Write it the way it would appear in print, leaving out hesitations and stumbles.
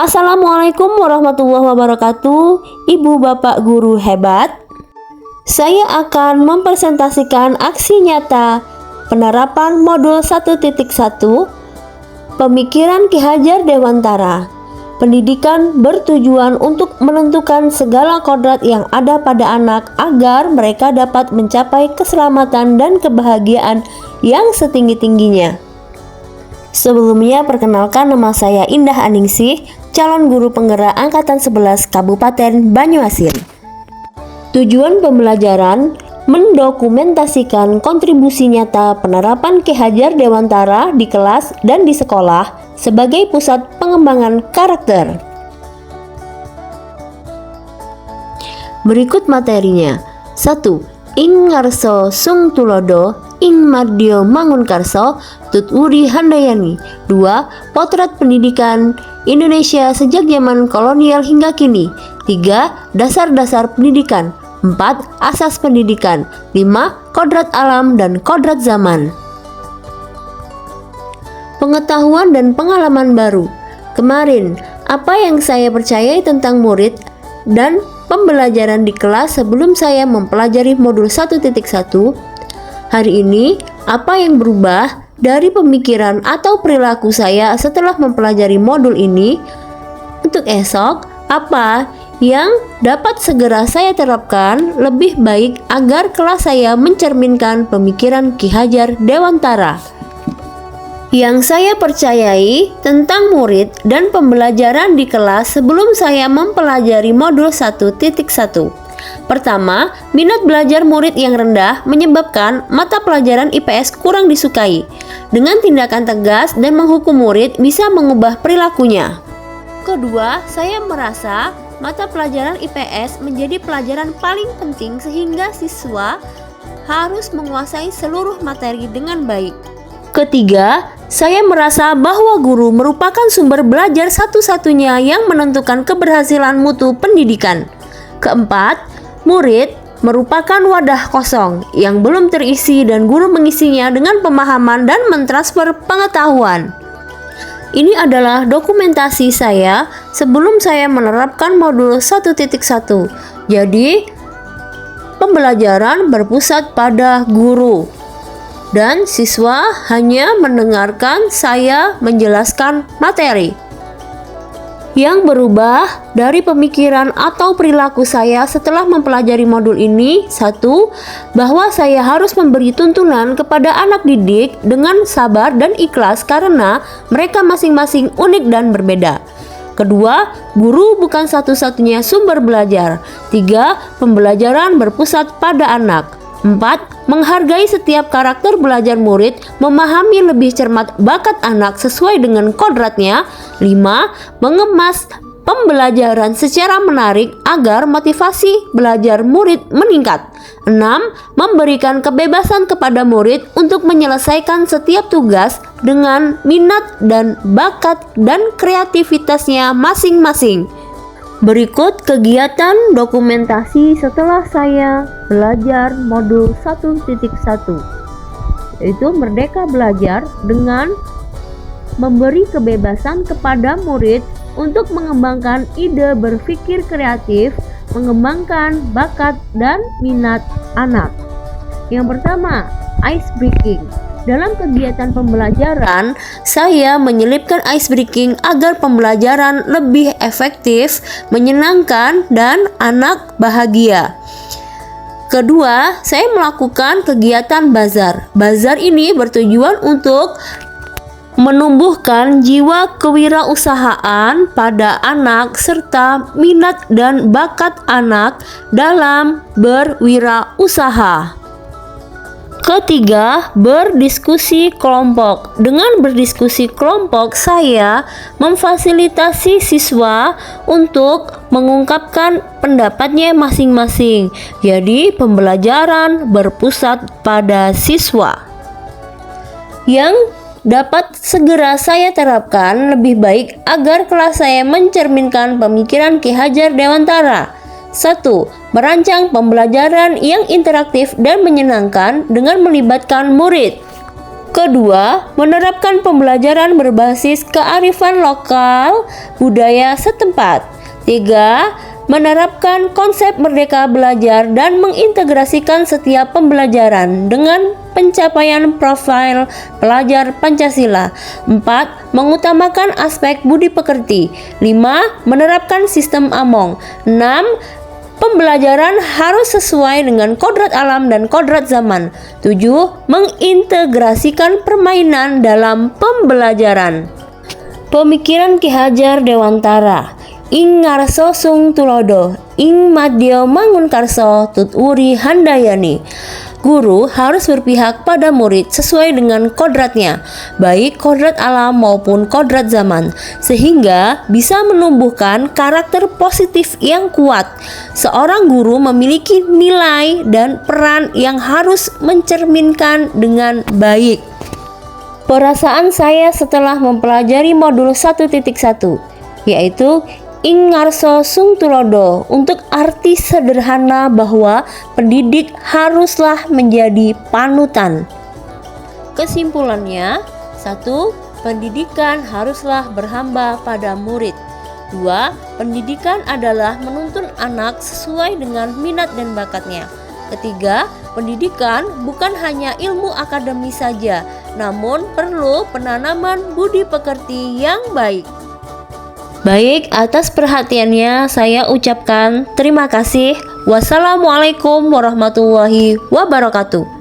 Assalamualaikum warahmatullahi wabarakatuh. Ibu bapak guru hebat, saya akan mempresentasikan aksi nyata penerapan modul 1.1 Pemikiran Ki Hajar Dewantara. Pendidikan bertujuan untuk menentukan segala kodrat yang ada pada anak agar mereka dapat mencapai keselamatan dan kebahagiaan yang setinggi-tingginya. Sebelumnya perkenalkan, nama saya Indah Aningsih, calon guru penggerak angkatan 11 Kabupaten Banyuasin. Tujuan pembelajaran mendokumentasikan kontribusi nyata penerapan Ki Hajar Dewantara di kelas dan di sekolah sebagai pusat pengembangan karakter. Berikut materinya. 1. Ing ngarso sung tulodo, ing madyo mangunkarso, tutwuri handayani. 2. Potret pendidikan Indonesia sejak zaman kolonial hingga kini. 3. Dasar-dasar pendidikan. 4. Asas pendidikan. 5. Kodrat alam dan kodrat zaman. Pengetahuan dan pengalaman baru. Kemarin, apa yang saya percayai tentang murid dan pembelajaran di kelas sebelum saya mempelajari modul 1.1, hari ini apa yang berubah dari pemikiran atau perilaku saya setelah mempelajari modul ini? Untuk esok, apa yang dapat segera saya terapkan lebih baik agar kelas saya mencerminkan pemikiran Ki Hajar Dewantara yang saya percayai tentang murid dan pembelajaran di kelas sebelum saya mempelajari modul 1.1. Pertama, minat belajar murid yang rendah menyebabkan mata pelajaran IPS kurang disukai. Dengan tindakan tegas dan menghukum murid bisa mengubah perilakunya. Kedua, saya merasa mata pelajaran IPS menjadi pelajaran paling penting sehingga siswa harus menguasai seluruh materi dengan baik. Ketiga, saya merasa bahwa guru merupakan sumber belajar satu-satunya yang menentukan keberhasilan mutu pendidikan. Keempat, murid merupakan wadah kosong yang belum terisi dan guru mengisinya dengan pemahaman dan mentransfer pengetahuan. Ini adalah dokumentasi saya sebelum saya menerapkan modul 1.1. Jadi, pembelajaran berpusat pada guru dan siswa hanya mendengarkan saya menjelaskan materi. Yang berubah dari pemikiran atau perilaku saya setelah mempelajari modul ini, 1. Bahwa saya harus memberi tuntunan kepada anak didik dengan sabar dan ikhlas karena mereka masing-masing unik dan berbeda. Kedua, guru bukan satu-satunya sumber belajar. 3. Pembelajaran berpusat pada anak. 4. Menghargai setiap karakter belajar murid, memahami lebih cermat bakat anak sesuai dengan kodratnya. 5. Mengemas pembelajaran secara menarik agar motivasi belajar murid meningkat. 6. Memberikan kebebasan kepada murid untuk menyelesaikan setiap tugas dengan minat dan bakat dan kreativitasnya masing-masing. Berikut kegiatan dokumentasi setelah saya belajar modul 1.1, yaitu Merdeka Belajar dengan memberi kebebasan kepada murid untuk mengembangkan ide berpikir kreatif, mengembangkan bakat dan minat anak. Yang pertama, ice breaking. Dalam kegiatan pembelajaran, saya menyelipkan ice breaking agar pembelajaran lebih efektif, menyenangkan, dan anak bahagia. Kedua, saya melakukan kegiatan bazar. Bazar ini bertujuan untuk menumbuhkan jiwa kewirausahaan pada anak serta minat dan bakat anak dalam berwirausaha. Ketiga, berdiskusi kelompok. Dengan berdiskusi kelompok, saya memfasilitasi siswa untuk mengungkapkan pendapatnya masing-masing. Jadi, pembelajaran berpusat pada siswa. Yang dapat segera saya terapkan lebih baik agar kelas saya mencerminkan pemikiran Ki Hajar Dewantara. 1. Merancang pembelajaran yang interaktif dan menyenangkan dengan melibatkan murid. Kedua, menerapkan pembelajaran berbasis kearifan lokal budaya setempat. Tiga, menerapkan konsep merdeka belajar dan mengintegrasikan setiap pembelajaran dengan pencapaian profil pelajar Pancasila. 4. Mengutamakan aspek budi pekerti. 5. Menerapkan sistem Among. 6. Pembelajaran harus sesuai dengan kodrat alam dan kodrat zaman. 7. Mengintegrasikan permainan dalam pembelajaran. Pemikiran Ki Hajar Dewantara. Ing ngarso sung tulodo, ing madya mangunkarso tuturi handayani. Guru harus berpihak pada murid sesuai dengan kodratnya, baik kodrat alam maupun kodrat zaman, sehingga bisa menumbuhkan karakter positif yang kuat. Seorang guru memiliki nilai dan peran yang harus mencerminkan dengan baik. Perasaan saya setelah mempelajari modul 1.1, yaitu ing ngarso sung tulodo, untuk arti sederhana bahwa pendidik haruslah menjadi panutan. Kesimpulannya, 1. Pendidikan haruslah berhamba pada murid. 2. Pendidikan adalah menuntun anak sesuai dengan minat dan bakatnya. Ketiga, pendidikan bukan hanya ilmu akademis saja, namun perlu penanaman budi pekerti yang baik. Baik, atas perhatiannya saya ucapkan terima kasih. Wassalamualaikum warahmatullahi wabarakatuh.